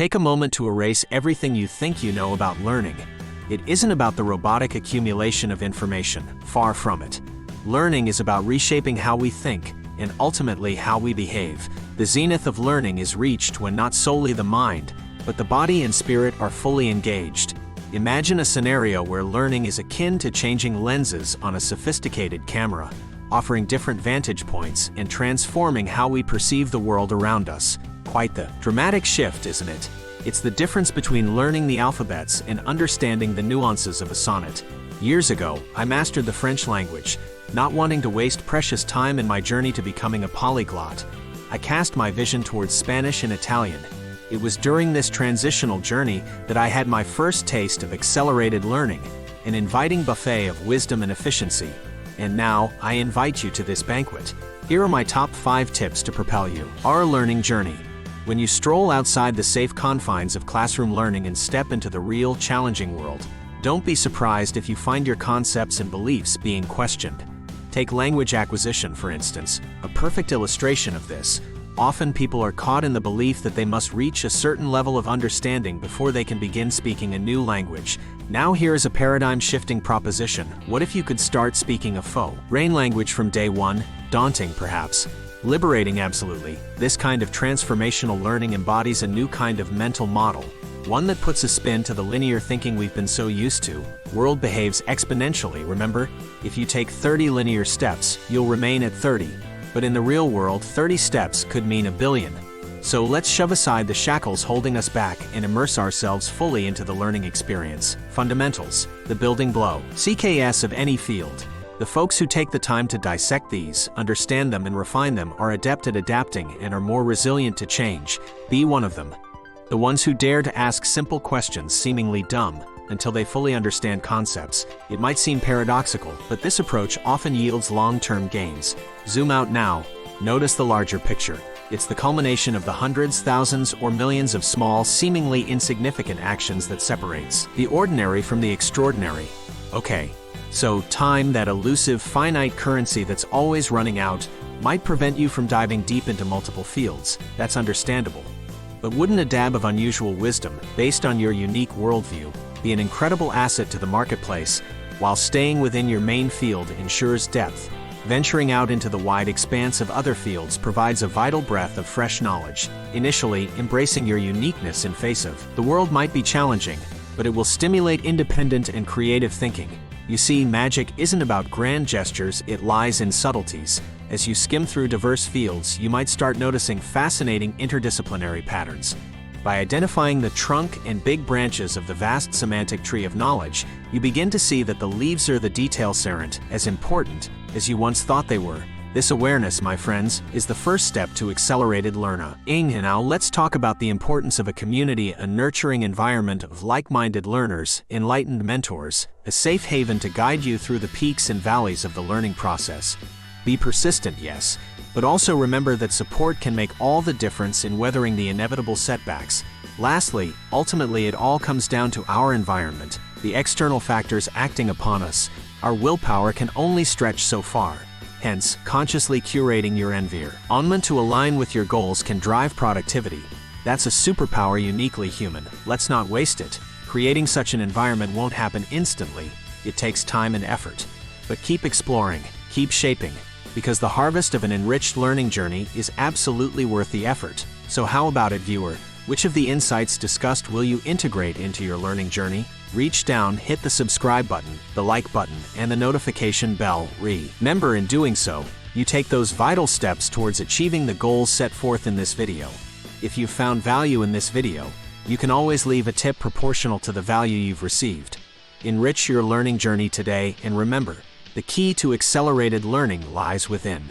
Take a moment to erase everything you think you know about learning. It isn't about the robotic accumulation of information, far from it. Learning is about reshaping how we think, and ultimately how we behave. The zenith of learning is reached when not solely the mind, but the body and spirit are fully engaged. Imagine a scenario where learning is akin to changing lenses on a sophisticated camera, offering different vantage points and transforming how we perceive the world around us. Quite the dramatic shift, isn't it? It's the difference between learning the alphabets and understanding the nuances of a sonnet. Years ago, I mastered the French language, not wanting to waste precious time in my journey to becoming a polyglot. I cast my vision towards Spanish and Italian. It was during this transitional journey that I had my first taste of accelerated learning, an inviting buffet of wisdom and efficiency. And now, I invite you to this banquet. Here are my top 5 tips to propel you. Our learning journey. When you stroll outside the safe confines of classroom learning and step into the real, challenging world, don't be surprised if you find your concepts and beliefs being questioned. Take language acquisition, for instance, a perfect illustration of this. Often people are caught in the belief that they must reach a certain level of understanding before they can begin speaking a new language. Now here is a paradigm-shifting proposition. What if you could start speaking a foreign language from day one? Daunting, perhaps. Liberating, absolutely. This kind of transformational learning embodies a new kind of mental model, one that puts a spin to the linear thinking we've been so used to. World behaves exponentially, remember? If you take 30 linear steps, you'll remain at 30. But in the real world, 30 steps could mean a billion. So let's shove aside the shackles holding us back and immerse ourselves fully into the learning experience. Fundamentals, the building block, CKS of any field. The folks who take the time to dissect these, understand them and refine them are adept at adapting and are more resilient to change. Be one of them. The ones who dare to ask simple questions, seemingly dumb, until they fully understand concepts. It might seem paradoxical, but this approach often yields long-term gains. Zoom out now. Notice the larger picture. It's the culmination of the hundreds, thousands, or millions of small, seemingly insignificant actions that separates the ordinary from the extraordinary. Okay, so time, that elusive, finite currency that's always running out, might prevent you from diving deep into multiple fields. That's understandable. But wouldn't a dab of unusual wisdom, based on your unique worldview, be an incredible asset to the marketplace, while staying within your main field ensures depth? Venturing out into the wide expanse of other fields provides a vital breath of fresh knowledge. Initially, embracing your uniqueness in face of the world might be challenging, but it will stimulate independent and creative thinking. You see, magic isn't about grand gestures, it lies in subtleties. As you skim through diverse fields, you might start noticing fascinating interdisciplinary patterns. By identifying the trunk and big branches of the vast semantic tree of knowledge, you begin to see that the leaves or the details aren't as important as you once thought they were. This awareness, my friends, is the first step to accelerated learning. Now let's talk about the importance of a community, a nurturing environment of like-minded learners, enlightened mentors, a safe haven to guide you through the peaks and valleys of the learning process. Be persistent, yes, but also remember that support can make all the difference in weathering the inevitable setbacks. Lastly, ultimately it all comes down to our environment, the external factors acting upon us. Our willpower can only stretch so far. Hence, consciously curating your environment to align with your goals can drive productivity. That's a superpower uniquely human. Let's not waste it. Creating such an environment won't happen instantly. It takes time and effort. But keep exploring, keep shaping, because the harvest of an enriched learning journey is absolutely worth the effort. So how about it, viewer? Which of the insights discussed will you integrate into your learning journey? Reach down, hit the subscribe button, the like button, and the notification bell. Remember, in doing so, you take those vital steps towards achieving the goals set forth in this video. If you found value in this video, you can always leave a tip proportional to the value you've received. Enrich your learning journey today, and remember, the key to accelerated learning lies within.